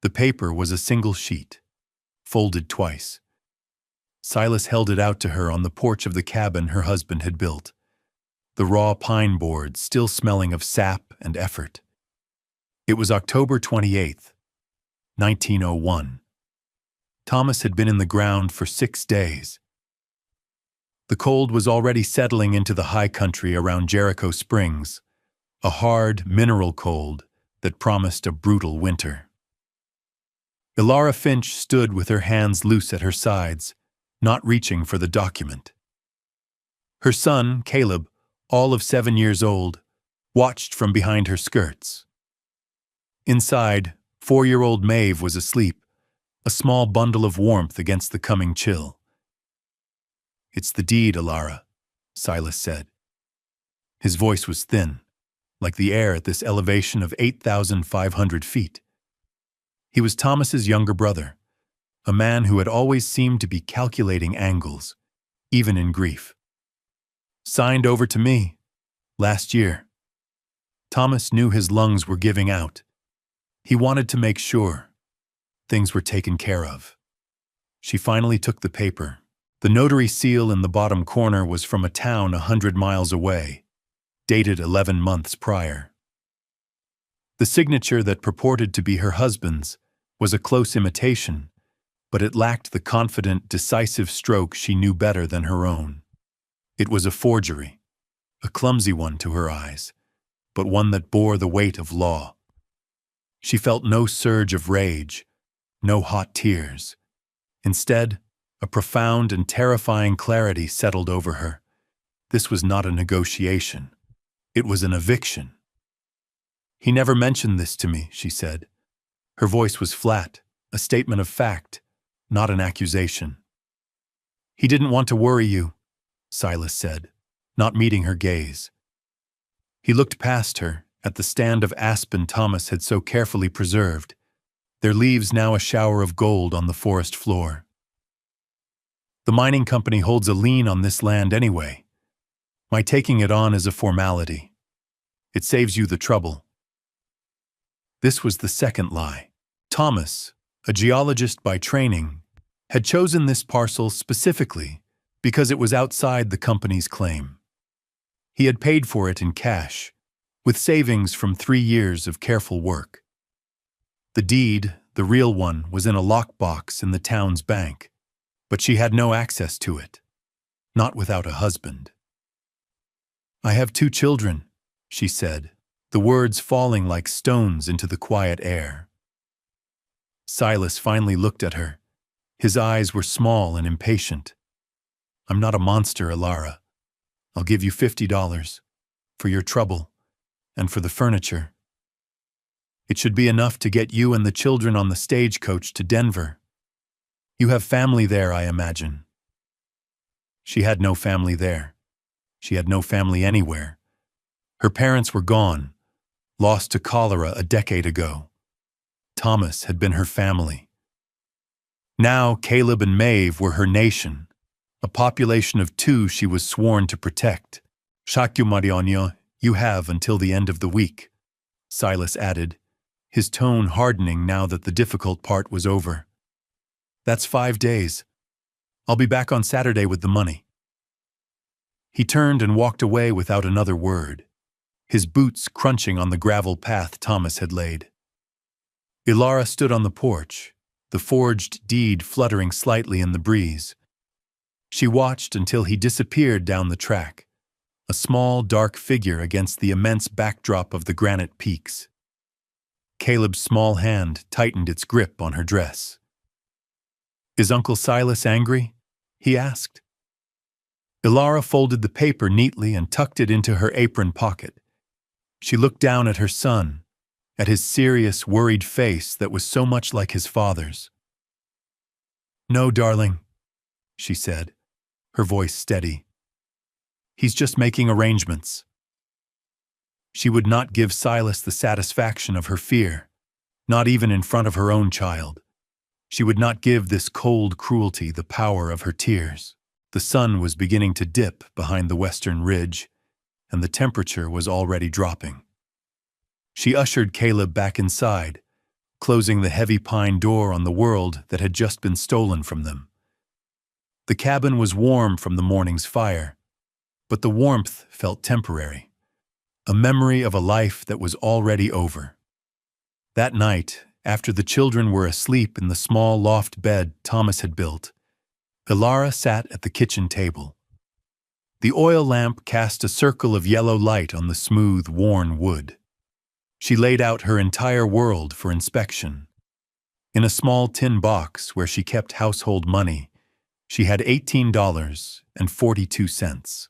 The paper was a single sheet, folded twice. Silas held it out to her on the porch of the cabin her husband had built, the raw pine boards still smelling of sap and effort. It was October 28th, 1901. Thomas had been in the ground for 6 days. The cold was already settling into the high country around Jericho Springs, a hard, mineral cold that promised a brutal winter. Ilara Finch stood with her hands loose at her sides, not reaching for the document. Her son, Caleb, all of 7 years old, watched from behind her skirts. Inside, 4-year-old Maeve was asleep, a small bundle of warmth against the coming chill. "It's the deed, Ilara," Silas said. His voice was thin, like the air at this elevation of 8,500 feet. He was Thomas's younger brother, a man who had always seemed to be calculating angles, even in grief. "Signed over to me, last year." Thomas knew his lungs were giving out. He wanted to make sure things were taken care of. She finally took the paper. The notary seal in the bottom corner was from a town 100 miles away, dated 11 months prior. The signature that purported to be her husband's was a close imitation, but it lacked the confident, decisive stroke she knew better than her own. It was a forgery, a clumsy one to her eyes, but one that bore the weight of law. She felt no surge of rage, no hot tears. Instead, a profound and terrifying clarity settled over her. This was not a negotiation. It was an eviction. "He never mentioned this to me," she said. Her voice was flat, a statement of fact, not an accusation. "He didn't want to worry you," Silas said, not meeting her gaze. He looked past her, at the stand of aspen Thomas had so carefully preserved, their leaves now a shower of gold on the forest floor. "The mining company holds a lien on this land anyway. My taking it on is a formality. It saves you the trouble." This was the second lie. Thomas, a geologist by training, had chosen this parcel specifically because it was outside the company's claim. He had paid for it in cash, with savings from 3 years of careful work. The deed, the real one, was in a lockbox in the town's bank, but she had no access to it, not without a husband. "I have 2 children," she said, the words falling like stones into the quiet air. Silas finally looked at her. His eyes were small and impatient. "I'm not a monster, Ilara. I'll give you $50 for your trouble and for the furniture. It should be enough to get you and the children on the stagecoach to Denver. You have family there, I imagine." She had no family there. She had no family anywhere. Her parents were gone, lost to cholera a decade ago. Thomas had been her family. Now Caleb and Maeve were her nation, a population of 2 she was sworn to protect. "Shakyu Mariano, you have until the end of the week," Silas added, his tone hardening now that the difficult part was over. "That's 5 days. I'll be back on Saturday with the money." He turned and walked away without another word, his boots crunching on the gravel path Thomas had laid. Ilara stood on the porch, the forged deed fluttering slightly in the breeze. She watched until he disappeared down the track, a small, dark figure against the immense backdrop of the granite peaks. Caleb's small hand tightened its grip on her dress. "Is Uncle Silas angry?" he asked. Ilara folded the paper neatly and tucked it into her apron pocket. She looked down at her son, at his serious, worried face that was so much like his father's. "No, darling," she said, her voice steady. "He's just making arrangements." She would not give Silas the satisfaction of her fear, not even in front of her own child. She would not give this cold cruelty the power of her tears. The sun was beginning to dip behind the western ridge, and the temperature was already dropping. She ushered Caleb back inside, closing the heavy pine door on the world that had just been stolen from them. The cabin was warm from the morning's fire, but the warmth felt temporary, a memory of a life that was already over. That night, after the children were asleep in the small loft bed Thomas had built, Ilara sat at the kitchen table. The oil lamp cast a circle of yellow light on the smooth, worn wood. She laid out her entire world for inspection. In a small tin box where she kept household money, she had $18.42.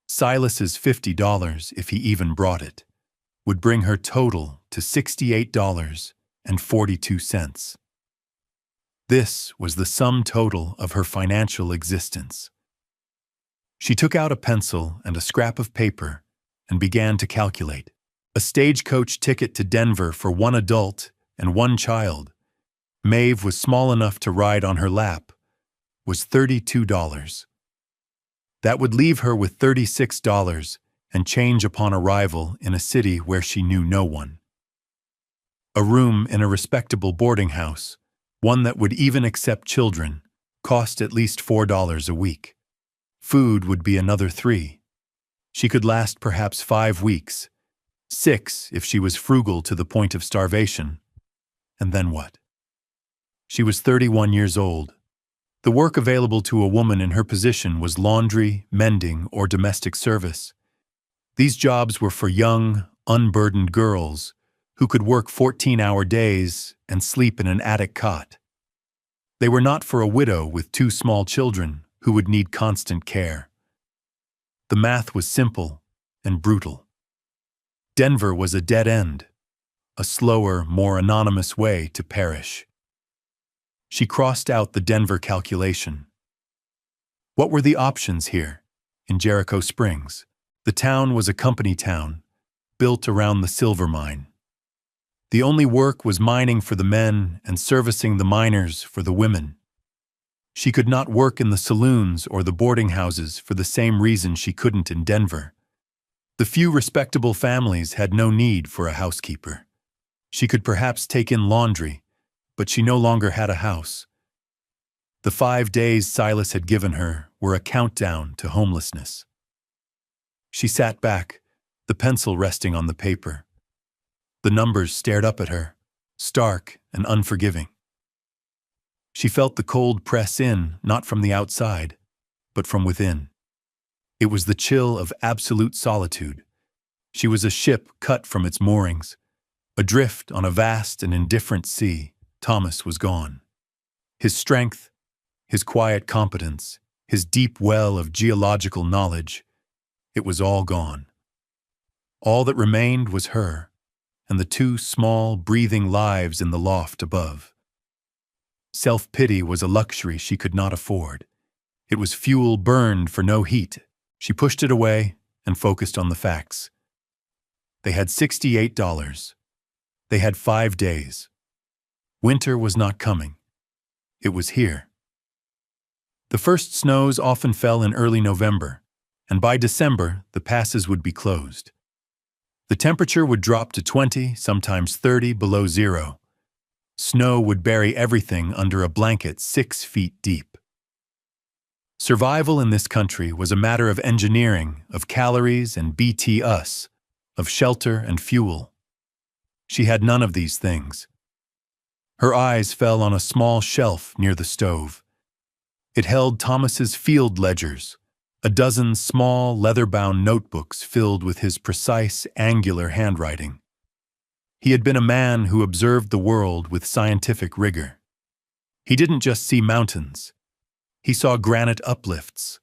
Silas's $50, if he even brought it, would bring her total to $68.42. This was the sum total of her financial existence. She took out a pencil and a scrap of paper and began to calculate. A stagecoach ticket to Denver for one adult and one child, Maeve was small enough to ride on her lap, was $32. That would leave her with $36 and change upon arrival in a city where she knew no one. A room in a respectable boarding house, one that would even accept children, cost at least $4 a week. Food would be another $3. She could last perhaps 5 weeks, 6 if she was frugal to the point of starvation. And then what? She was 31 years old. The work available to a woman in her position was laundry, mending, or domestic service. These jobs were for young, unburdened girls who could work 14-hour days and sleep in an attic cot. They were not for a widow with 2 small children who would need constant care. The math was simple and brutal. Denver was a dead end, a slower, more anonymous way to perish. She crossed out the Denver calculation. What were the options here, in Jericho Springs? The town was a company town, built around the silver mine. The only work was mining for the men and servicing the miners for the women. She could not work in the saloons or the boarding houses for the same reason she couldn't in Denver. The few respectable families had no need for a housekeeper. She could perhaps take in laundry, but she no longer had a house. The 5 days Silas had given her were a countdown to homelessness. She sat back, the pencil resting on the paper. The numbers stared up at her, stark and unforgiving. She felt the cold press in, not from the outside, but from within. It was the chill of absolute solitude. She was a ship cut from its moorings, adrift on a vast and indifferent sea. Thomas was gone. His strength, his quiet competence, his deep well of geological knowledge, it was all gone. All that remained was her, and the 2 small, breathing lives in the loft above. Self-pity was a luxury she could not afford. It was fuel burned for no heat. She pushed it away and focused on the facts. They had $68. They had 5 days. Winter was not coming. It was here. The first snows often fell in early November, and by December, the passes would be closed. The temperature would drop to 20, sometimes 30 below zero. Snow would bury everything under a blanket 6 feet deep. Survival in this country was a matter of engineering, of calories and BTUs, of shelter and fuel. She had none of these things. Her eyes fell on a small shelf near the stove. It held Thomas's field ledgers, a dozen small, leather-bound notebooks filled with his precise, angular handwriting. He had been a man who observed the world with scientific rigor. He didn't just see mountains. He saw granite uplifts,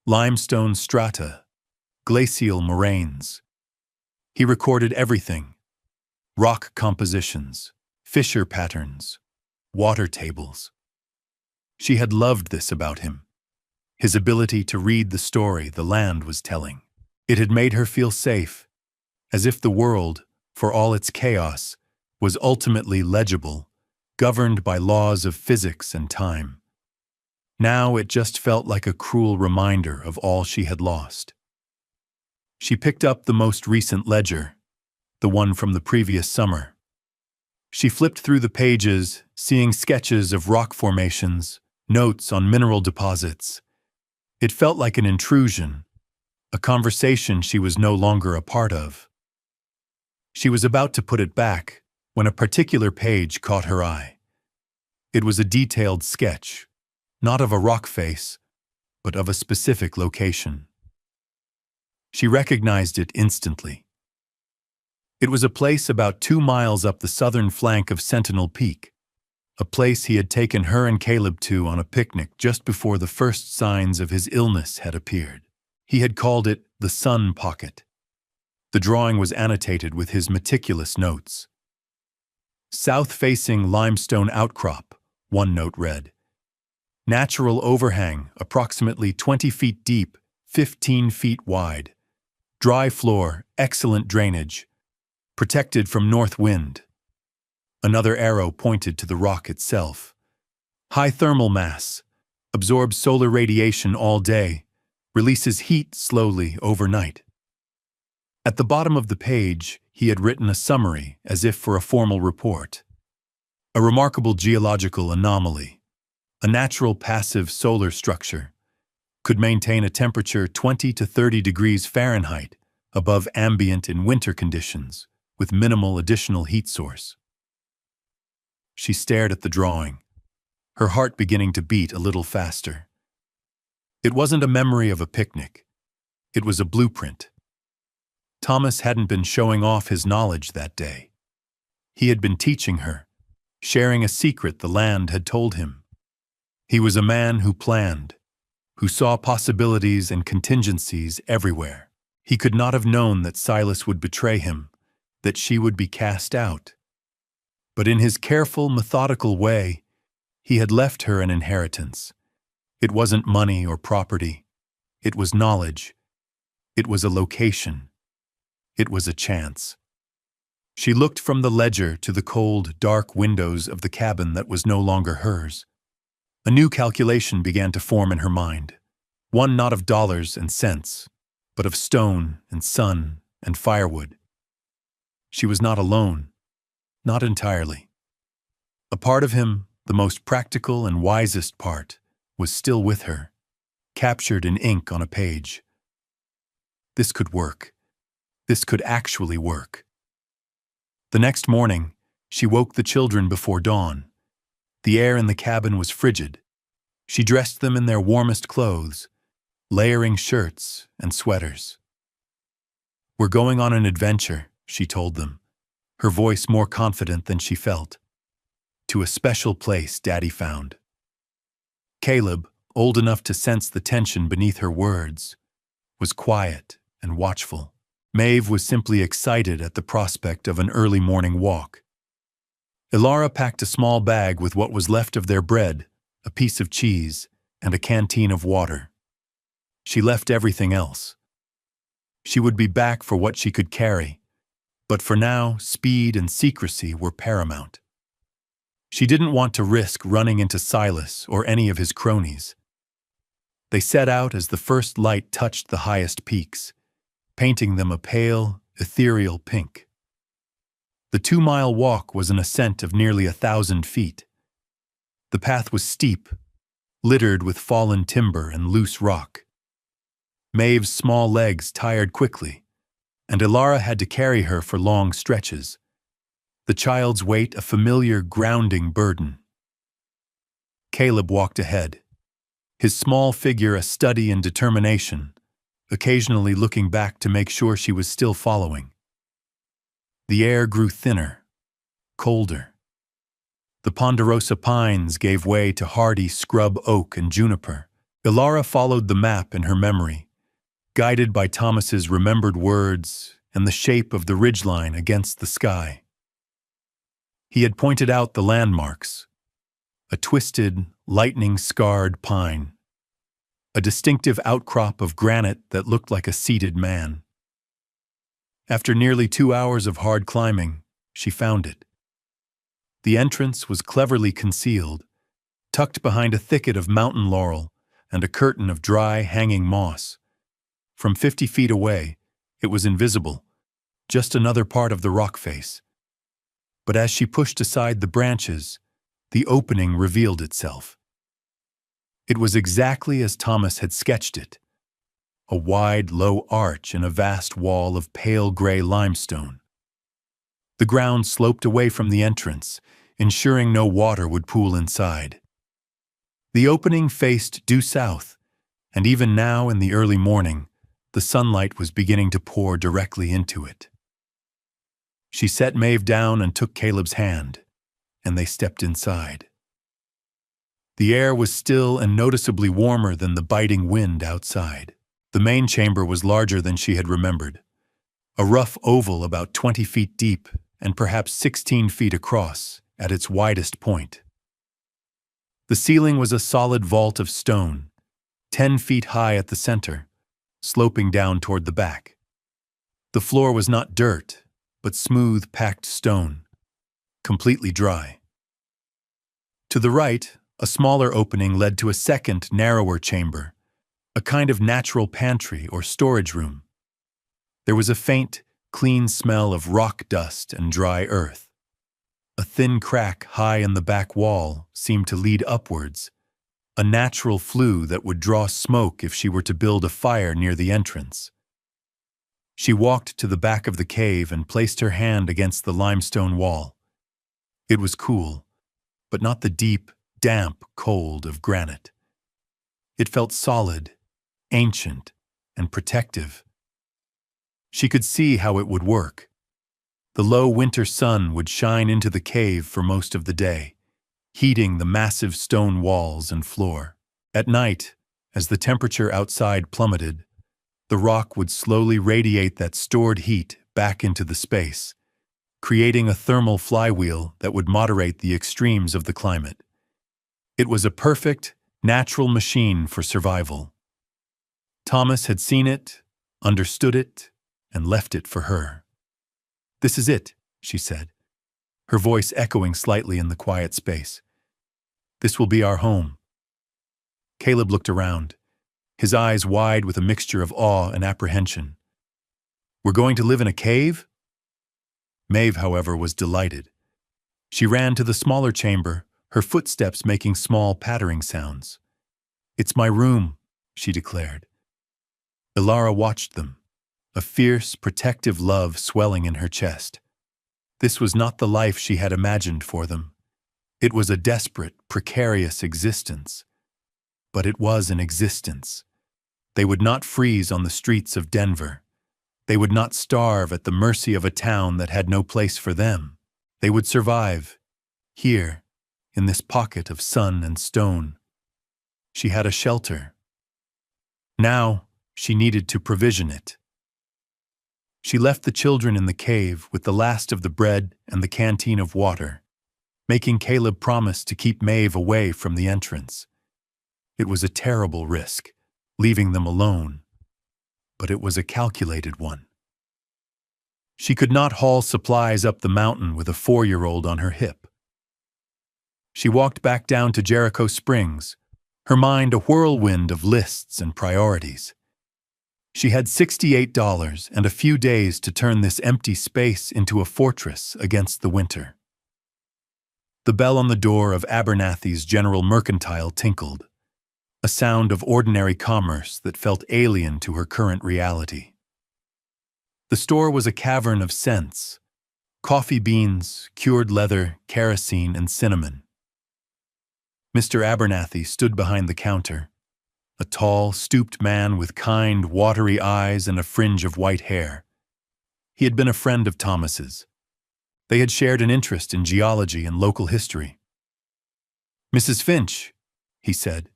limestone strata, glacial moraines. He recorded everything: rock compositions, fissure patterns, water tables. She had loved this about him, his ability to read the story the land was telling. It had made her feel safe, as if the world, for all its chaos, was ultimately legible, governed by laws of physics and time. Now it just felt like a cruel reminder of all she had lost. She picked up the most recent ledger, the one from the previous summer. She flipped through the pages, seeing sketches of rock formations, notes on mineral deposits. It felt like an intrusion, a conversation she was no longer a part of. She was about to put it back when a particular page caught her eye. It was a detailed sketch, not of a rock face, but of a specific location. She recognized it instantly. It was a place about 2 miles up the southern flank of Sentinel Peak, a place he had taken her and Caleb to on a picnic just before the first signs of his illness had appeared. He had called it the Sun Pocket. The drawing was annotated with his meticulous notes. South-facing limestone outcrop, one note read. Natural overhang, approximately 20 feet deep, 15 feet wide. Dry floor, excellent drainage. Protected from north wind. Another arrow pointed to the rock itself. High thermal mass. Absorbs solar radiation all day. Releases heat slowly overnight. At the bottom of the page, he had written a summary, as if for a formal report. A remarkable geological anomaly. A natural passive solar structure. Could maintain a temperature 20 to 30 degrees Fahrenheit above ambient in winter conditions, with minimal additional heat source. She stared at the drawing, her heart beginning to beat a little faster. It wasn't a memory of a picnic. It was a blueprint. Thomas hadn't been showing off his knowledge that day. He had been teaching her, sharing a secret the land had told him. He was a man who planned, who saw possibilities and contingencies everywhere. He could not have known that Silas would betray him, that she would be cast out. But in his careful, methodical way, he had left her an inheritance. It wasn't money or property. It was knowledge. It was a location. It was a chance. She looked from the ledger to the cold, dark windows of the cabin that was no longer hers. A new calculation began to form in her mind, one not of dollars and cents, but of stone and sun and firewood. She was not alone, not entirely. A part of him, the most practical and wisest part, was still with her, captured in ink on a page. This could work. This could actually work. The next morning, she woke the children before dawn. The air in the cabin was frigid. She dressed them in their warmest clothes, layering shirts and sweaters. "We're going on an adventure," she told them, her voice more confident than she felt. "To a special place Daddy found." Caleb, old enough to sense the tension beneath her words, was quiet and watchful. Maeve was simply excited at the prospect of an early morning walk. Ilara packed a small bag with what was left of their bread, a piece of cheese, and a canteen of water. She left everything else. She would be back for what she could carry, but for now, speed and secrecy were paramount. She didn't want to risk running into Silas or any of his cronies. They set out as the first light touched the highest peaks, painting them a pale, ethereal pink. The 2-mile walk was an ascent of nearly 1,000 feet. The path was steep, littered with fallen timber and loose rock. Maeve's small legs tired quickly, and Ilara had to carry her for long stretches, the child's weight a familiar, grounding burden. Caleb walked ahead, his small figure a study in determination, occasionally looking back to make sure she was still following. The air grew thinner, colder. The ponderosa pines gave way to hardy scrub oak and juniper. Ilara followed the map in her memory, guided by Thomas's remembered words and the shape of the ridgeline against the sky. He had pointed out the landmarks, a twisted, lightning-scarred pine, a distinctive outcrop of granite that looked like a seated man. After nearly 2 hours of hard climbing, she found it. The entrance was cleverly concealed, tucked behind a thicket of mountain laurel and a curtain of dry, hanging moss. From 50 feet away, it was invisible, just another part of the rock face. but as she pushed aside the branches, the opening revealed itself. It was exactly as Thomas had sketched it, a wide, low arch in a vast wall of pale gray limestone. The ground sloped away from the entrance, ensuring no water would pool inside. The opening faced due south, and even now in the early morning, the sunlight was beginning to pour directly into it. She set Maeve down and took Caleb's hand, and they stepped inside. The air was still and noticeably warmer than the biting wind outside. The main chamber was larger than she had remembered, a rough oval about 20 feet deep and perhaps 16 feet across at its widest point. The ceiling was a solid vault of stone, 10 feet high at the center, sloping down toward the back. The floor was not dirt, but smooth, packed stone, completely dry. To the right, a smaller opening led to a second, narrower chamber, a kind of natural pantry or storage room. There was a faint, clean smell of rock dust and dry earth. A thin crack high in the back wall seemed to lead upwards, a natural flue that would draw smoke if she were to build a fire near the entrance. She walked to the back of the cave and placed her hand against the limestone wall. It was cool, but not the deep, damp cold of granite. It felt solid, ancient, and protective. She could see how it would work. The low winter sun would shine into the cave for most of the day, heating the massive stone walls and floor. At night, as the temperature outside plummeted, the rock would slowly radiate that stored heat back into the space, creating a thermal flywheel that would moderate the extremes of the climate. It was a perfect, natural machine for survival. Thomas had seen it, understood it, and left it for her. "This is it," she said, her voice echoing slightly in the quiet space. "This will be our home." Caleb looked around, his eyes wide with a mixture of awe and apprehension. "We're going to live in a cave?" Maeve, however, was delighted. She ran to the smaller chamber, her footsteps making small pattering sounds. "It's my room," she declared. Ilara watched them, a fierce, protective love swelling in her chest. This was not the life she had imagined for them. It was a desperate, precarious existence. But it was an existence. They would not freeze on the streets of Denver. They would not starve at the mercy of a town that had no place for them. They would survive, here, in this pocket of sun and stone. She had a shelter. Now, she needed to provision it. She left the children in the cave with the last of the bread and the canteen of water, making Caleb promise to keep Maeve away from the entrance. It was a terrible risk, leaving them alone, but it was a calculated one. She could not haul supplies up the mountain with a 4-year-old on her hip. She walked back down to Jericho Springs, her mind a whirlwind of lists and priorities. She had $68 and a few days to turn this empty space into a fortress against the winter. The bell on the door of Abernathy's General Mercantile tinkled, a sound of ordinary commerce that felt alien to her current reality. The store was a cavern of scents: coffee beans, cured leather, kerosene, and cinnamon. Mr. Abernathy stood behind the counter, a tall, stooped man with kind, watery eyes and a fringe of white hair. He had been a friend of Thomas's. They had shared an interest in geology and local history. "Mrs. Finch," he said,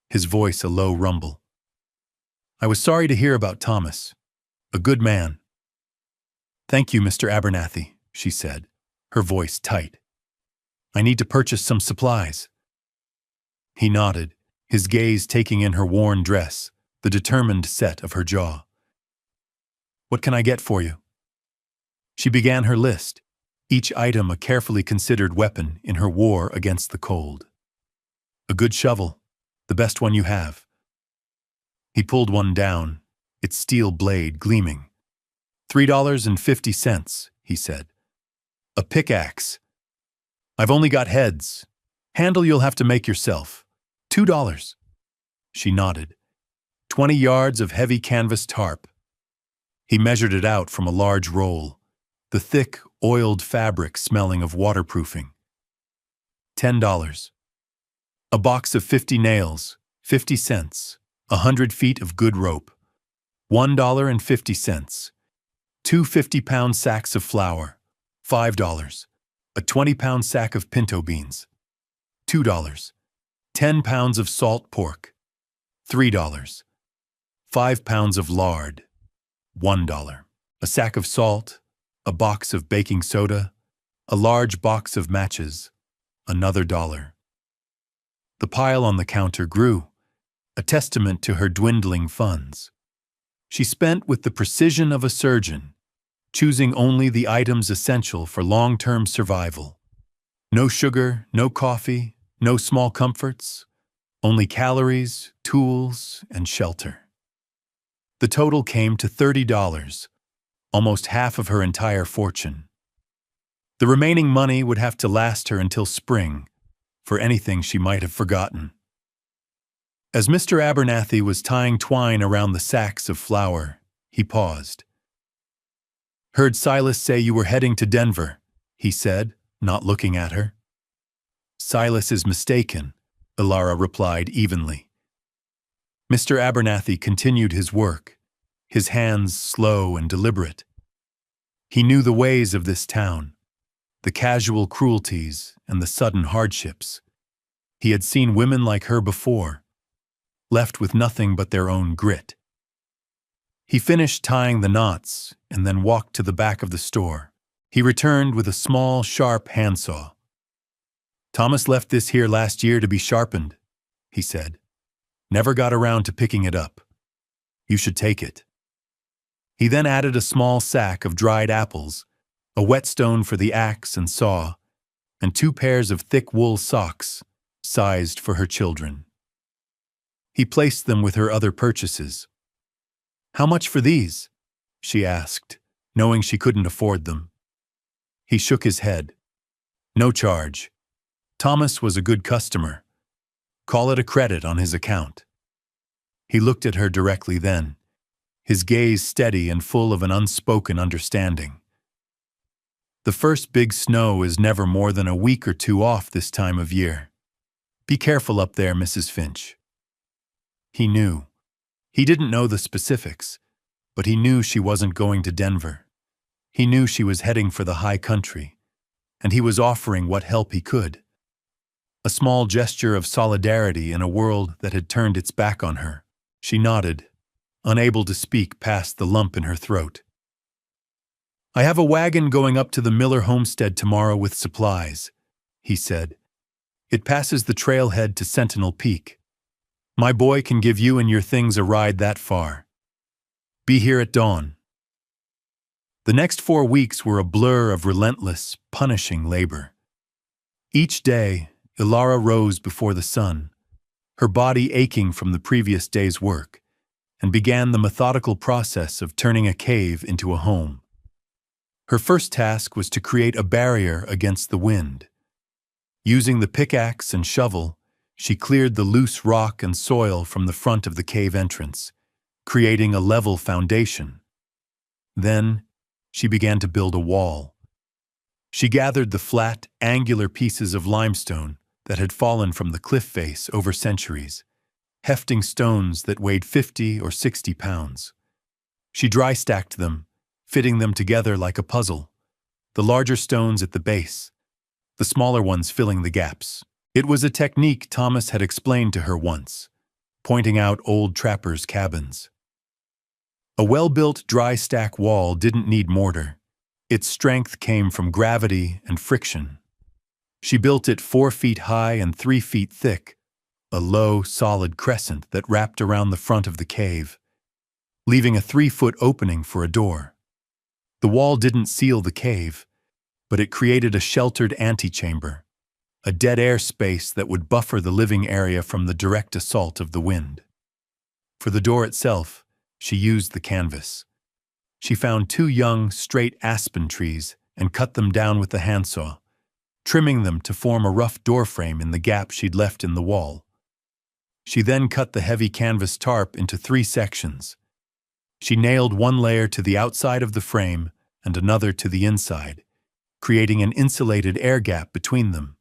his voice a low rumble. "I was sorry to hear about Thomas. A good man." "Thank you, Mr. Abernathy," she said, her voice tight. "I need to purchase some supplies." He nodded, his gaze taking in her worn dress, the determined set of her jaw. "What can I get for you?" She began her list, each item a carefully considered weapon in her war against the cold. "A good shovel, the best one you have." He pulled one down, its steel blade gleaming. $3.50, he said. A pickaxe. I've only got heads. Handle you'll have to make yourself. $2. She nodded. 20 yards of heavy canvas tarp. He measured it out from a large roll, the thick, oiled fabric smelling of waterproofing. $10. A box of 50 nails, 50 cents, 100 feet of good rope. $1.50. Two 50-pound sacks of flour. $5. A 20-pound sack of pinto beans. $2. 10 pounds of salt pork. $3. 5 pounds of lard. $1. A sack of salt, a box of baking soda, a large box of matches, another $1. The pile on the counter grew, a testament to her dwindling funds. She spent with the precision of a surgeon, choosing only the items essential for long-term survival. No sugar, no coffee, no small comforts, only calories, tools, and shelter. The total came to $30, almost half of her entire fortune. The remaining money would have to last her until spring, for anything she might have forgotten. As Mr. Abernathy was tying twine around the sacks of flour, he paused. "Heard Silas say you were heading to Denver," he said, not looking at her. "Silas is mistaken," Ilara replied evenly. Mr. Abernathy continued his work, his hands slow and deliberate. He knew the ways of this town, the casual cruelties and the sudden hardships. He had seen women like her before, left with nothing but their own grit. He finished tying the knots and then walked to the back of the store. He returned with a small, sharp handsaw. "Thomas left this here last year to be sharpened," he said. "Never got around to picking it up. You should take it." He then added a small sack of dried apples, a whetstone for the axe and saw, and 2 pairs of thick wool socks, sized for her children. He placed them with her other purchases. "How much for these?" she asked, knowing she couldn't afford them. He shook his head. "No charge. Thomas was a good customer. Call it a credit on his account." He looked at her directly then, his gaze steady and full of an unspoken understanding. "The first big snow is never more than a week or 2 off this time of year. Be careful up there, Mrs. Finch." He knew. He didn't know the specifics, but he knew she wasn't going to Denver. He knew she was heading for the high country, and he was offering what help he could. A small gesture of solidarity in a world that had turned its back on her. She nodded, unable to speak past the lump in her throat. "I have a wagon going up to the Miller homestead tomorrow with supplies," he said. "It passes the trailhead to Sentinel Peak. My boy can give you and your things a ride that far. Be here at dawn." The next 4 weeks were a blur of relentless, punishing labor. Each day, Ilara rose before the sun, her body aching from the previous day's work, and began the methodical process of turning a cave into a home. Her first task was to create a barrier against the wind. Using the pickaxe and shovel, she cleared the loose rock and soil from the front of the cave entrance, creating a level foundation. Then, she began to build a wall. She gathered the flat, angular pieces of limestone that had fallen from the cliff face over centuries, hefting stones that weighed 50 or 60 pounds. She dry-stacked them, fitting them together like a puzzle, the larger stones at the base, the smaller ones filling the gaps. It was a technique Thomas had explained to her once, pointing out old trappers' cabins. A well-built dry-stack wall didn't need mortar. Its strength came from gravity and friction. She built it 4 feet high and 3 feet thick, a low, solid crescent that wrapped around the front of the cave, leaving a 3-foot opening for a door. The wall didn't seal the cave, but it created a sheltered antechamber, a dead-air space that would buffer the living area from the direct assault of the wind. For the door itself, she used the canvas. She found 2 young, straight aspen trees and cut them down with the handsaw, trimming them to form a rough doorframe in the gap she'd left in the wall. She then cut the heavy canvas tarp into 3 sections. She nailed one layer to the outside of the frame and another to the inside, creating an insulated air gap between them.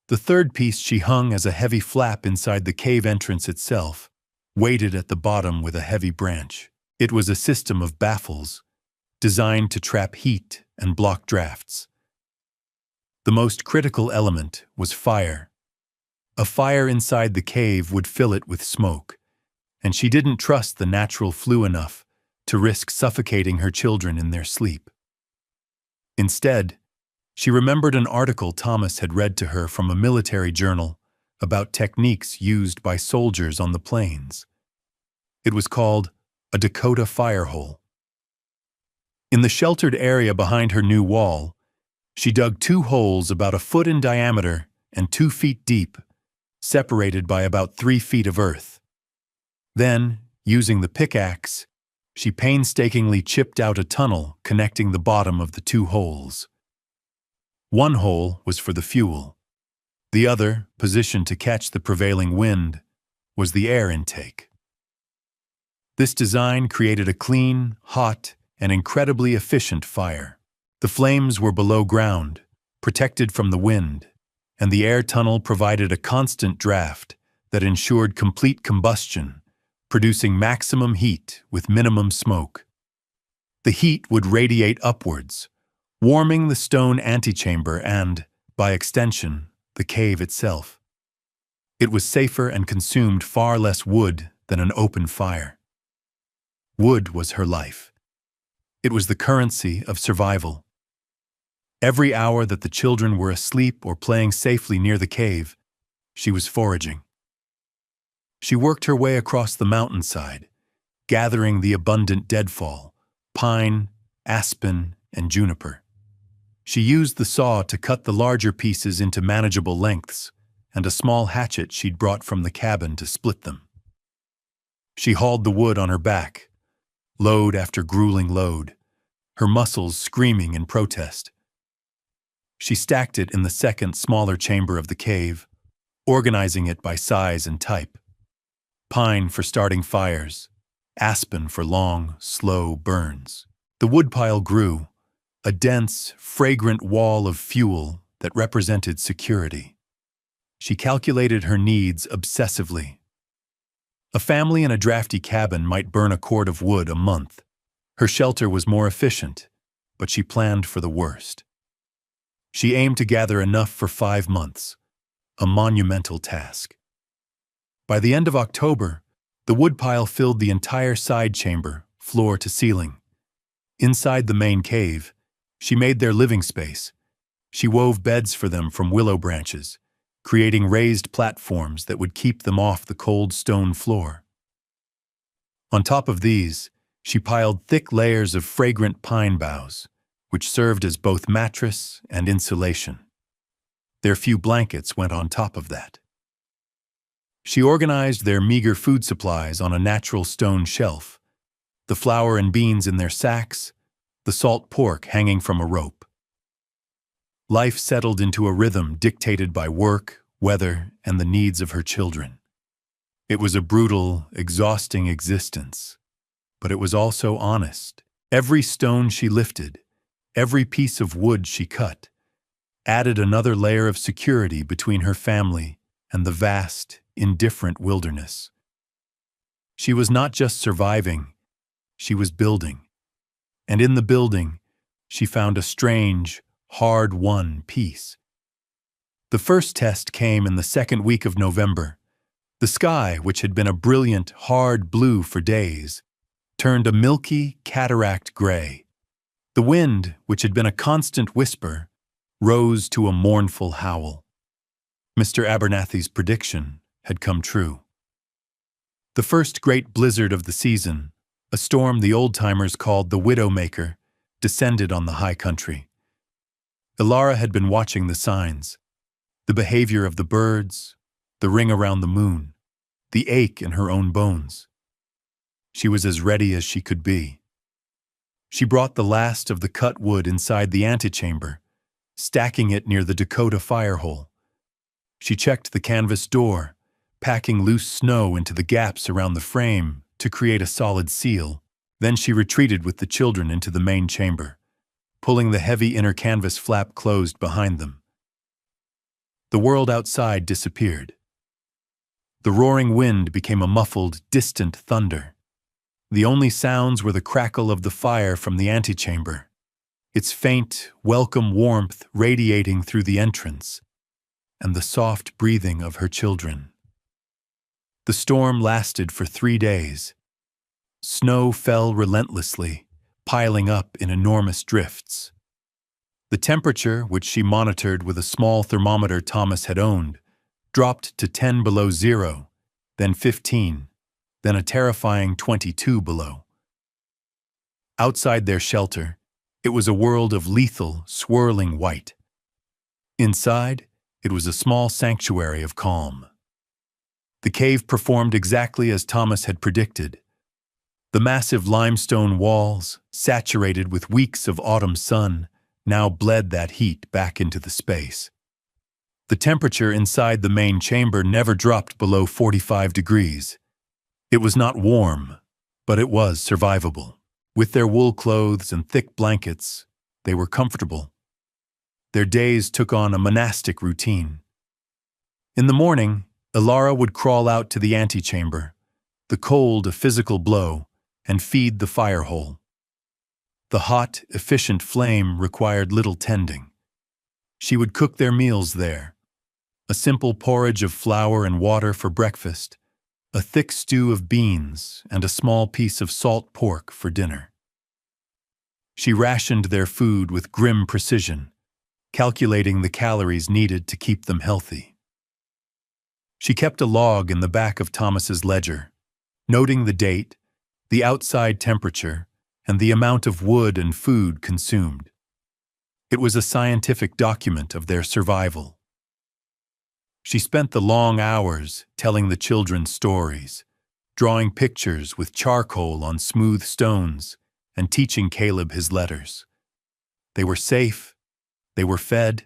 The third piece she hung as a heavy flap inside the cave entrance itself, weighted at the bottom with a heavy branch. It was a system of baffles, designed to trap heat and block drafts. The most critical element was fire. A fire inside the cave would fill it with smoke, and she didn't trust the natural flue enough to risk suffocating her children in their sleep. Instead, she remembered an article Thomas had read to her from a military journal about techniques used by soldiers on the plains. It was called a Dakota fire hole. In the sheltered area behind her new wall, she dug 2 holes about 1 foot in diameter and 2 feet deep, separated by about 3 feet of earth. Then, using the pickaxe, she painstakingly chipped out a tunnel connecting the bottom of the 2 holes. One hole was for the fuel. The other, positioned to catch the prevailing wind, was the air intake. This design created a clean, hot, and incredibly efficient fire. The flames were below ground, protected from the wind, and the air tunnel provided a constant draft that ensured complete combustion, producing maximum heat with minimum smoke. The heat would radiate upwards, warming the stone antechamber and, by extension, the cave itself. It was safer and consumed far less wood than an open fire. Wood was her life. It was the currency of survival. Every hour that the children were asleep or playing safely near the cave, she was foraging. She worked her way across the mountainside, gathering the abundant deadfall, pine, aspen, and juniper. She used the saw to cut the larger pieces into manageable lengths, and a small hatchet she'd brought from the cabin to split them. She hauled the wood on her back, load after grueling load, her muscles screaming in protest. She stacked it in the second, smaller chamber of the cave, organizing it by size and type. Pine for starting fires, aspen for long, slow burns. The woodpile grew, a dense, fragrant wall of fuel that represented security. She calculated her needs obsessively. A family in a drafty cabin might burn a cord of wood a month. Her shelter was more efficient, but she planned for the worst. She aimed to gather enough for 5 months, a monumental task. By the end of October, the woodpile filled the entire side chamber, floor to ceiling. Inside the main cave, she made their living space. She wove beds for them from willow branches, creating raised platforms that would keep them off the cold stone floor. On top of these, she piled thick layers of fragrant pine boughs, which served as both mattress and insulation. Their few blankets went on top of that. She organized their meager food supplies on a natural stone shelf, the flour and beans in their sacks, the salt pork hanging from a rope. Life settled into a rhythm dictated by work, weather, and the needs of her children. It was a brutal, exhausting existence, but it was also honest. Every stone she lifted, every piece of wood she cut, added another layer of security between her family and the vast, indifferent wilderness. She was not just surviving, she was building. And in the building, she found a strange, hard-won peace. The first test came in the second week of November. The sky, which had been a brilliant, hard blue for days, turned a milky, cataract gray. The wind, which had been a constant whisper, rose to a mournful howl. Mr. Abernathy's prediction had come true. The first great blizzard of the season, a storm the old-timers called the Widowmaker, descended on the high country. Ilara had been watching the signs, the behavior of the birds, the ring around the moon, the ache in her own bones. She was as ready as she could be. She brought the last of the cut wood inside the antechamber, stacking it near the Dakota fire hole. She checked the canvas door, packing loose snow into the gaps around the frame to create a solid seal. Then she retreated with the children into the main chamber, pulling the heavy inner canvas flap closed behind them. The world outside disappeared. The roaring wind became a muffled, distant thunder. The only sounds were the crackle of the fire from the antechamber, its faint, welcome warmth radiating through the entrance, and the soft breathing of her children. The storm lasted for 3 days. Snow fell relentlessly, piling up in enormous drifts. The temperature, which she monitored with a small thermometer Thomas had owned, dropped to 10 below zero, then 15, then a terrifying 22 below. Outside their shelter, it was a world of lethal, swirling white. Inside, it was a small sanctuary of calm. The cave performed exactly as Thomas had predicted. The massive limestone walls, saturated with weeks of autumn sun, now bled that heat back into the space. The temperature inside the main chamber never dropped below 45 degrees. It was not warm, but it was survivable. With their wool clothes and thick blankets, they were comfortable. Their days took on a monastic routine. In the morning, Ilara would crawl out to the antechamber, the cold a physical blow, and feed the fire hole. The hot, efficient flame required little tending. She would cook their meals there. A simple porridge of flour and water for breakfast, a thick stew of beans, and a small piece of salt pork for dinner. She rationed their food with grim precision, calculating the calories needed to keep them healthy. She kept a log in the back of Thomas's ledger, noting the date, the outside temperature, and the amount of wood and food consumed. It was a scientific document of their survival. She spent the long hours telling the children stories, drawing pictures with charcoal on smooth stones, and teaching Caleb his letters. They were safe, they were fed,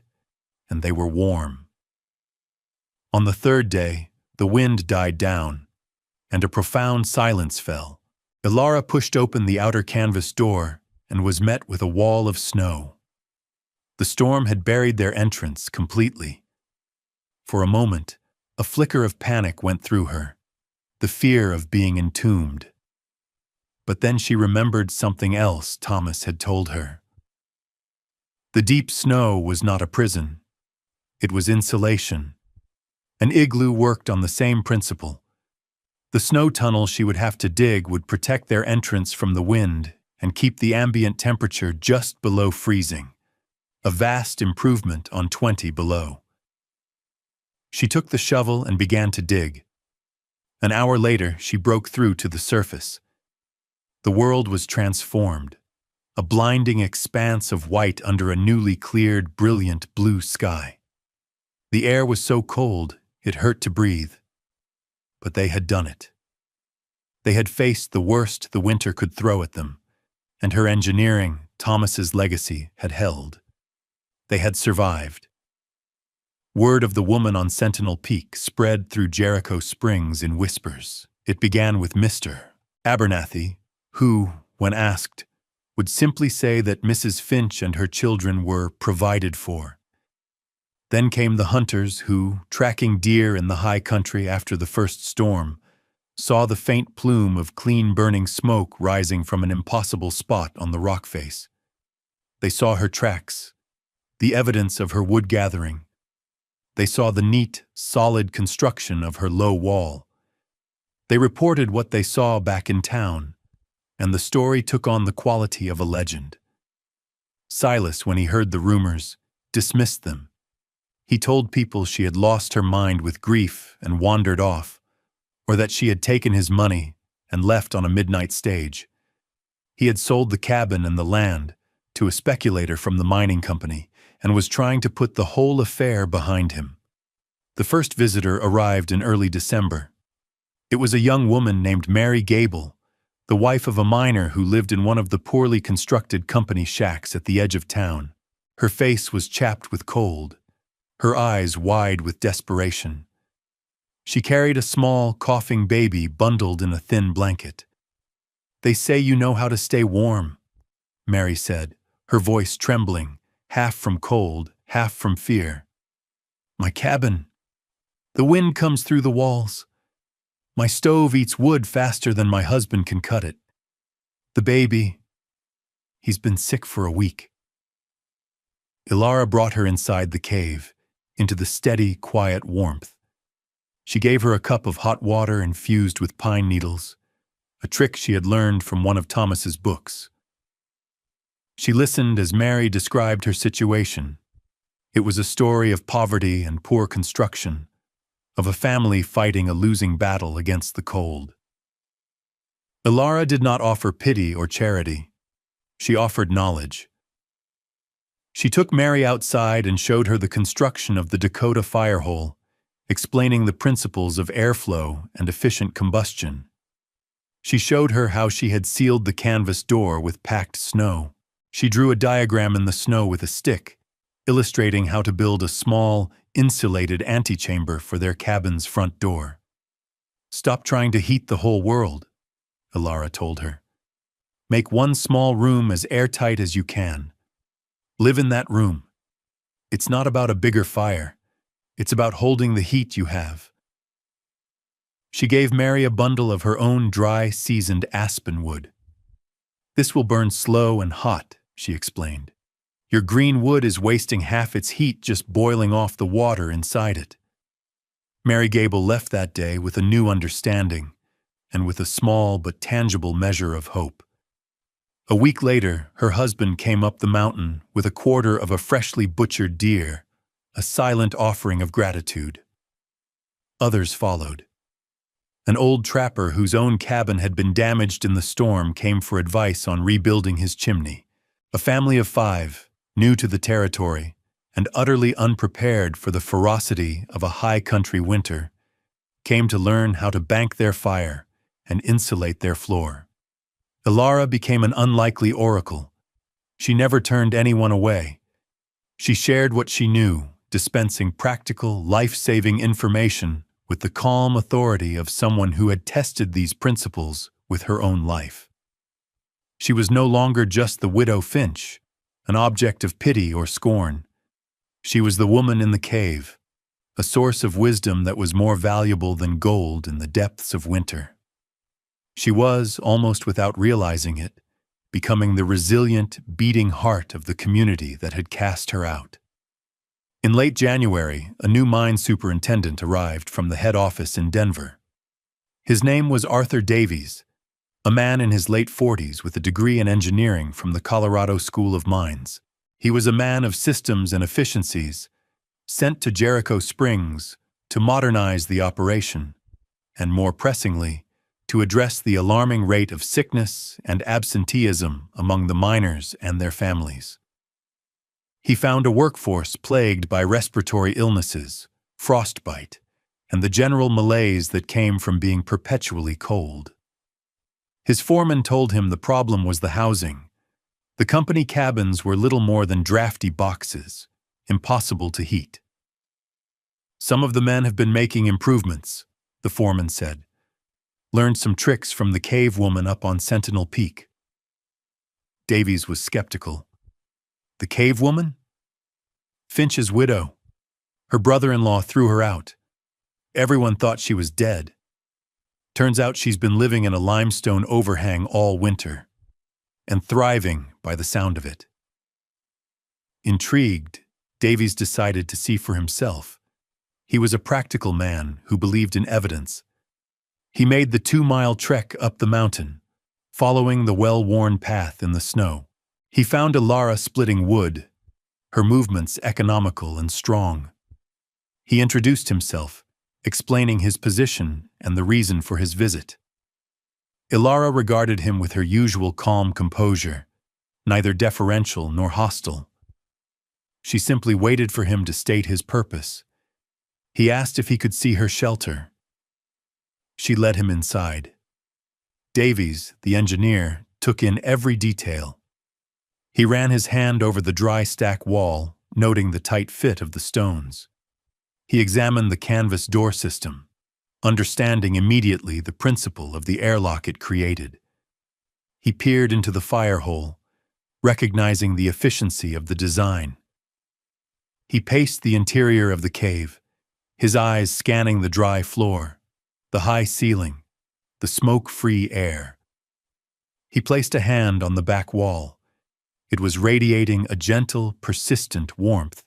and they were warm. On the 3rd day, the wind died down, and a profound silence fell. Ilara pushed open the outer canvas door and was met with a wall of snow. The storm had buried their entrance completely. For a moment, a flicker of panic went through her, the fear of being entombed. But then she remembered something else Thomas had told her. The deep snow was not a prison. It was insulation. An igloo worked on the same principle. The snow tunnel she would have to dig would protect their entrance from the wind and keep the ambient temperature just below freezing, a vast improvement on 20 below. She took the shovel and began to dig. An hour later, she broke through to the surface. The world was transformed, a blinding expanse of white under a newly cleared, brilliant blue sky. The air was so cold, it hurt to breathe. But they had done it. They had faced the worst the winter could throw at them, and her engineering, Thomas's legacy, had held. They had survived. Word of the woman on Sentinel Peak spread through Jericho Springs in whispers. It began with Mr. Abernathy, who, when asked, would simply say that Mrs. Finch and her children were provided for. Then came the hunters who, tracking deer in the high country after the first storm, saw the faint plume of clean burning smoke rising from an impossible spot on the rock face. They saw her tracks, the evidence of her wood gathering. They saw the neat, solid construction of her low wall. They reported what they saw back in town, and the story took on the quality of a legend. Silas, when he heard the rumors, dismissed them. He told people she had lost her mind with grief and wandered off, or that she had taken his money and left on a midnight stage. He had sold the cabin and the land to a speculator from the mining company and was trying to put the whole affair behind him. The first visitor arrived in early December. It was a young woman named Mary Gable, the wife of a miner who lived in one of the poorly constructed company shacks at the edge of town. Her face was chapped with cold, her eyes wide with desperation. She carried a small, coughing baby bundled in a thin blanket. "They say you know how to stay warm," Mary said, her voice trembling, half from cold, half from fear. "My cabin. The wind comes through the walls. My stove eats wood faster than my husband can cut it. The baby, he's been sick for a week." Ilara brought her inside the cave, into the steady, quiet warmth. She gave her a cup of hot water infused with pine needles, a trick she had learned from one of Thomas's books. She listened as Mary described her situation. It was a story of poverty and poor construction, of a family fighting a losing battle against the cold. Ilara did not offer pity or charity. She offered knowledge. She took Mary outside and showed her the construction of the Dakota fire hole, explaining the principles of airflow and efficient combustion. She showed her how she had sealed the canvas door with packed snow. She drew a diagram in the snow with a stick, illustrating how to build a small, insulated antechamber for their cabin's front door. "Stop trying to heat the whole world," Ilara told her. "Make one small room as airtight as you can. Live in that room. It's not about a bigger fire. It's about holding the heat you have." She gave Mary a bundle of her own dry, seasoned aspen wood. "This will burn slow and hot," she explained. "Your green wood is wasting half its heat just boiling off the water inside it." Mary Gable left that day with a new understanding, and with a small but tangible measure of hope. A week later, her husband came up the mountain with a quarter of a freshly butchered deer, a silent offering of gratitude. Others followed. An old trapper whose own cabin had been damaged in the storm came for advice on rebuilding his chimney. A family of 5, new to the territory, and utterly unprepared for the ferocity of a high-country winter, came to learn how to bank their fire and insulate their floor. Ilara became an unlikely oracle. She never turned anyone away. She shared what she knew, dispensing practical, life-saving information with the calm authority of someone who had tested these principles with her own life. She was no longer just the widow Finch, an object of pity or scorn. She was the woman in the cave, a source of wisdom that was more valuable than gold in the depths of winter. She was, almost without realizing it, becoming the resilient, beating heart of the community that had cast her out. In late January, a new mine superintendent arrived from the head office in Denver. His name was Arthur Davies, a man in his late 40s with a degree in engineering from the Colorado School of Mines. He was a man of systems and efficiencies, sent to Jericho Springs to modernize the operation, and more pressingly, to address the alarming rate of sickness and absenteeism among the miners and their families. He found a workforce plagued by respiratory illnesses, frostbite, and the general malaise that came from being perpetually cold. His foreman told him the problem was the housing. The company cabins were little more than drafty boxes, impossible to heat. "Some of the men have been making improvements," the foreman said. "Learned some tricks from the cave woman up on Sentinel Peak." Davies was skeptical. "The cave woman?" "Finch's widow. Her brother-in-law threw her out. Everyone thought she was dead. Turns out she's been living in a limestone overhang all winter, and thriving by the sound of it." Intrigued, Davies decided to see for himself. He was a practical man who believed in evidence. He made the 2-mile trek up the mountain, following the well-worn path in the snow. He found Ilara splitting wood, her movements economical and strong. He introduced himself, explaining his position and the reason for his visit. Ilara regarded him with her usual calm composure, neither deferential nor hostile. She simply waited for him to state his purpose. He asked if he could see her shelter. She led him inside. Davies, the engineer, took in every detail. He ran his hand over the dry stack wall, noting the tight fit of the stones. He examined the canvas door system, understanding immediately the principle of the airlock it created. He peered into the fire hole, recognizing the efficiency of the design. He paced the interior of the cave, his eyes scanning the dry floor, the high ceiling, the smoke-free air. He placed a hand on the back wall. It was radiating a gentle, persistent warmth.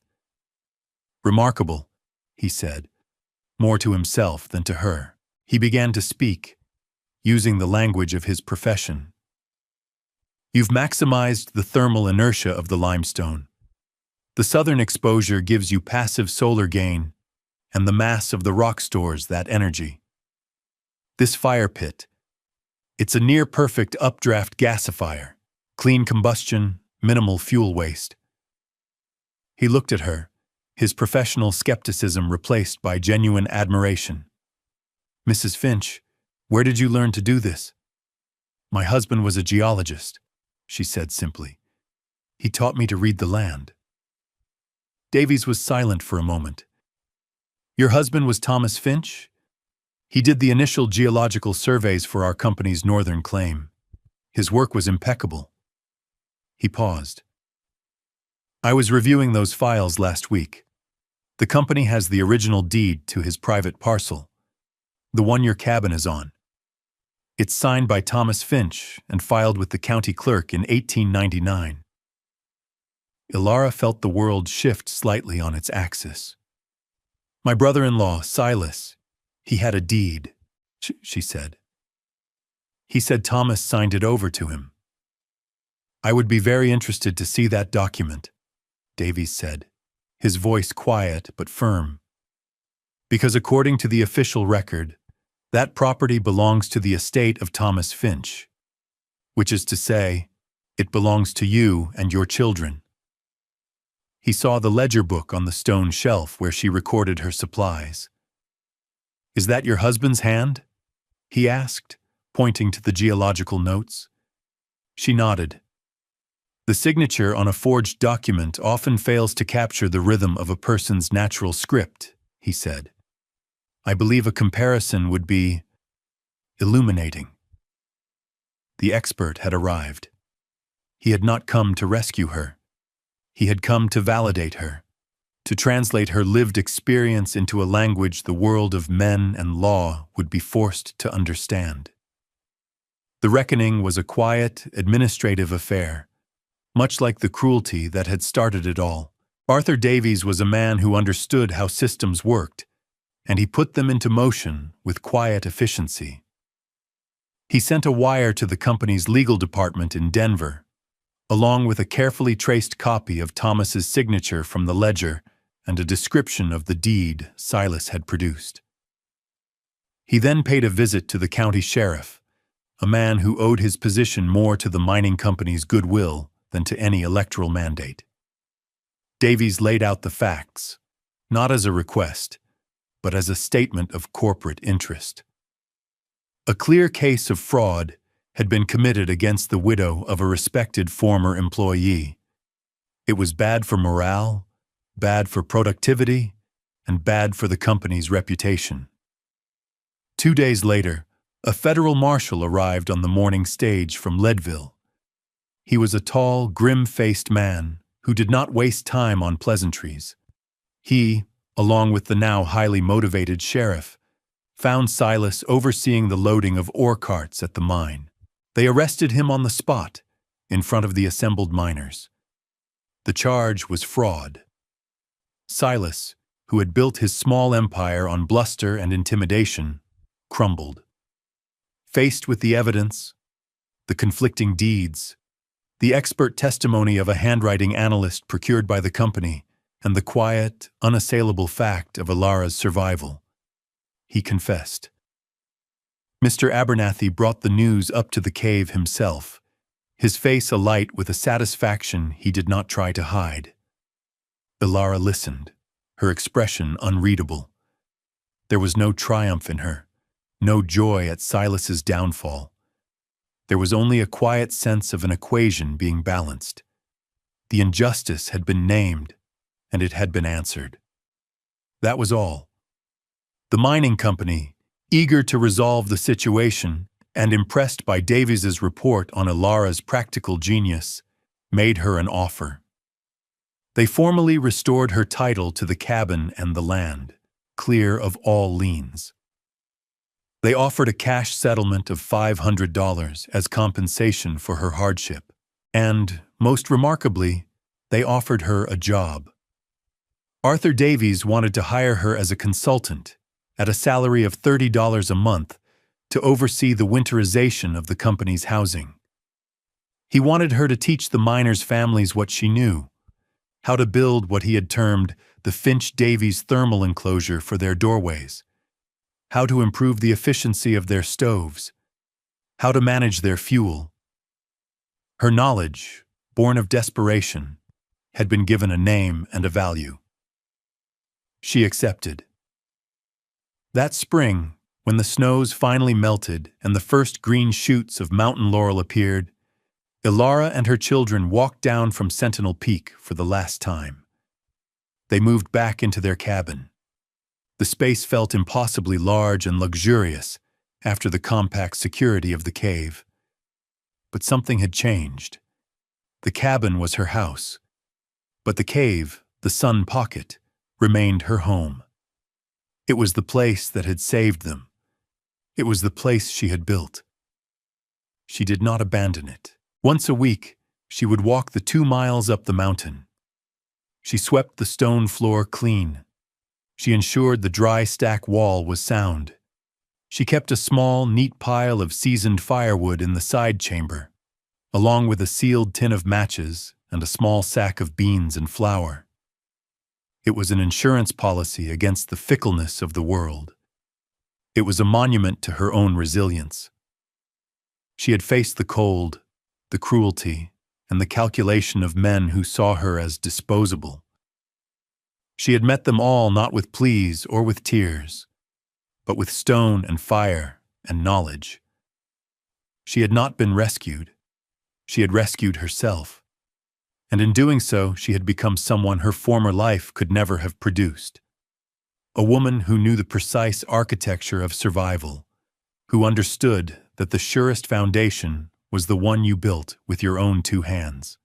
"Remarkable," he said, more to himself than to her. He began to speak, using the language of his profession. "You've maximized the thermal inertia of the limestone. The southern exposure gives you passive solar gain, and the mass of the rock stores that energy. This fire pit, it's a near-perfect updraft gasifier, clean combustion, minimal fuel waste." He looked at her, his professional skepticism replaced by genuine admiration. "Mrs. Finch, where did you learn to do this?" "My husband was a geologist," she said simply. "He taught me to read the land." Davies was silent for a moment. "Your husband was Thomas Finch? He did the initial geological surveys for our company's northern claim. His work was impeccable." He paused. "I was reviewing those files last week. The company has the original deed to his private parcel, the one your cabin is on. It's signed by Thomas Finch and filed with the county clerk in 1899. Ilara felt the world shift slightly on its axis. "My brother-in-law, Silas, he had a deed," she said. "He said Thomas signed it over to him." "I would be very interested to see that document," Davies said, his voice quiet but firm. "Because according to the official record, that property belongs to the estate of Thomas Finch, which is to say, it belongs to you and your children." He saw the ledger book on the stone shelf where she recorded her supplies. "Is that your husband's hand?" he asked, pointing to the geological notes. She nodded. "The signature on a forged document often fails to capture the rhythm of a person's natural script," he said. "I believe a comparison would be illuminating." The expert had arrived. He had not come to rescue her. He had come to validate her, to translate her lived experience into a language the world of men and law would be forced to understand. The reckoning was a quiet, administrative affair, much like the cruelty that had started it all. Arthur Davies was a man who understood how systems worked, and he put them into motion with quiet efficiency. He sent a wire to the company's legal department in Denver, along with a carefully traced copy of Thomas's signature from the ledger and a description of the deed Silas had produced. He then paid a visit to the county sheriff, a man who owed his position more to the mining company's goodwill than to any electoral mandate. Davies laid out the facts, not as a request, but as a statement of corporate interest. A clear case of fraud had been committed against the widow of a respected former employee. It was bad for morale, bad for productivity, and bad for the company's reputation. 2 days later, a federal marshal arrived on the morning stage from Leadville. He was a tall, grim-faced man who did not waste time on pleasantries. He, along with the now highly motivated sheriff, found Silas overseeing the loading of ore carts at the mine. They arrested him on the spot, in front of the assembled miners. The charge was fraud. Silas, who had built his small empire on bluster and intimidation, crumbled. Faced with the evidence, the conflicting deeds, the expert testimony of a handwriting analyst procured by the company, and the quiet, unassailable fact of Ilara's survival, he confessed. Mr. Abernathy brought the news up to the cave himself, his face alight with a satisfaction he did not try to hide. Ilara listened, her expression unreadable. There was no triumph in her, no joy at Silas's downfall, There was only a quiet sense of an equation being balanced. The injustice had been named, and it had been answered. That was all. The mining company, eager to resolve the situation and impressed by Davies's report on Ilara's practical genius, made her an offer. They formally restored her title to the cabin and the land, clear of all liens. They offered a cash settlement of $500 as compensation for her hardship, and, most remarkably, they offered her a job. Arthur Davies wanted to hire her as a consultant, at a salary of $30 a month, to oversee the winterization of the company's housing. He wanted her to teach the miners' families what she knew, how to build what he had termed the Finch-Davies thermal enclosure for their doorways, how to improve the efficiency of their stoves, how to manage their fuel. Her knowledge, born of desperation, had been given a name and a value. She accepted. That spring, when the snows finally melted and the first green shoots of mountain laurel appeared, Ilara and her children walked down from Sentinel Peak for the last time. They moved back into their cabin. The space felt impossibly large and luxurious after the compact security of the cave. But something had changed. The cabin was her house, but the cave, the sun pocket, remained her home. It was the place that had saved them. It was the place she had built. She did not abandon it. Once a week, she would walk the 2 miles up the mountain. She swept the stone floor clean. She ensured the dry stack wall was sound. She kept a small, neat pile of seasoned firewood in the side chamber, along with a sealed tin of matches and a small sack of beans and flour. It was an insurance policy against the fickleness of the world. It was a monument to her own resilience. She had faced the cold, the cruelty, and the calculation of men who saw her as disposable. She had met them all not with pleas or with tears, but with stone and fire and knowledge. She had not been rescued. She had rescued herself. And in doing so, she had become someone her former life could never have produced. A woman who knew the precise architecture of survival, who understood that the surest foundation was the one you built with your own 2 hands.